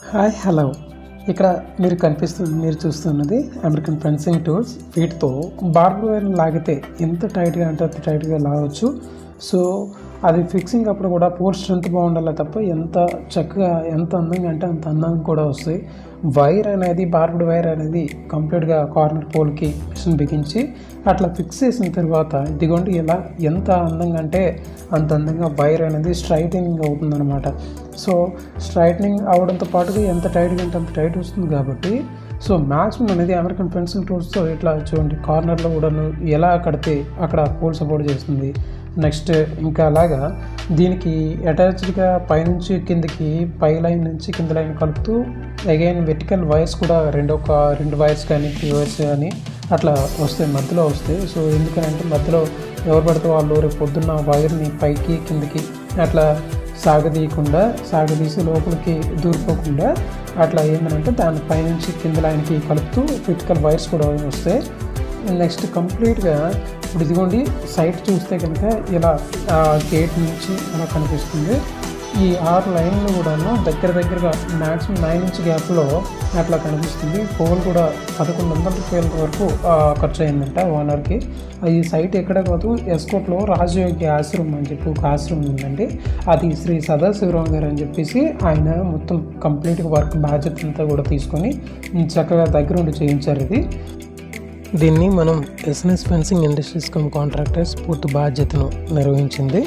Hi hello ఇక్కడ మీరు చూస్తున్నది అమెరికన్ ఫెన్సింగ్ టూల్స్. వీటితో బార్బర్ వైర్ లాగితే ఎంత టైట్గా అంటే అంత టైట్గా లాగవచ్చు. సో అది ఫిక్సింగ్ అప్పుడు కూడా పోల్ స్ట్రెంత్ బాగుండాలి తప్ప ఎంత చక్కగా ఎంత అందంగా అంటే అంత అందంగా కూడా వస్తాయి. వైర్ అనేది బార్బర్డ్ వైర్ అనేది కంప్లీట్గా కార్నర్ పోల్కి మిషన్ బిగించి అట్లా ఫిక్స్ చేసిన తర్వాత ఇదిగోండి ఇలా ఎంత అందంగా అంటే అంత అందంగా వైర్ అనేది స్ట్రైటనింగ్ అవుతుందన్నమాట. సో స్ట్రైటనింగ్ అవడంతో పాటుగా ఎంత టైట్గా అంటే అంత టైట్ వస్తుంది కాబట్టి సో మ్యాక్సిమం అనేది అమెరికన్ ఫెన్సింగ్ టూల్స్తో ఇట్లా చూడండి కార్నర్లో కూడా ఎలా కడితే అక్కడ పోల్ సపోర్ట్ చేస్తుంది. నెక్స్ట్ ఇంకా అలాగా దీనికి అటాచ్డ్గా పైనుంచి కిందకి పై లైన్ నుంచి కింద లైన్ కలుపుతూ అగైన్ వెర్టికల్ వైర్స్ కూడా రెండు వైర్స్ కానీ 3 వైర్స్ కానీ అట్లా వస్తాయి, మధ్యలో వస్తాయి. సో ఎందుకనంటే మధ్యలో ఎవరు పడితే వాళ్ళు రేపు పొద్దున్న వైర్ని పైకి కిందకి అట్లా సాగదీసి లోపలికి దూరిపోకుండా అట్లా ఏంటంటే దాని పైనుంచి కింద లైన్కి కలుపుతూ వెర్టికల్ వైర్స్ కూడా వస్తాయి. నెక్స్ట్ కంప్లీట్గా ఇప్పుడు ఇదిగోండి సైట్ చూస్తే కనుక ఇలా గేట్ నుంచి అలా కనిపిస్తుంది. ఈ 6 లైన్లు కూడాను దగ్గరగా మ్యాక్సిమం 9 ఇంచ్ గ్యాప్లో అట్లా కనిపిస్తుంది. పోల్ కూడా 1100 రూపాయల వరకు ఖర్చు అయిందంట ఓనర్కి. ఈ సైట్ ఎక్కడ కాదు, ఎస్కోట్లో రాజయోగి ఆశ్రమం అని చెప్పి ఒక ఆశ్రమం ఉందండి. అది శ్రీ సదాశివరావు గారు అని చెప్పేసి ఆయన మొత్తం కంప్లీట్గా వర్క్ బాధ్యత అంతా కూడా తీసుకొని చక్కగా దగ్గరుండి చేయించారు. దీన్ని మనం ఎస్ఎన్ఎస్ ఫెన్సింగ్ ఇండస్ట్రీస్ కాంట్రాక్టర్స్ పూర్తి బాధ్యతను నిర్వహించింది.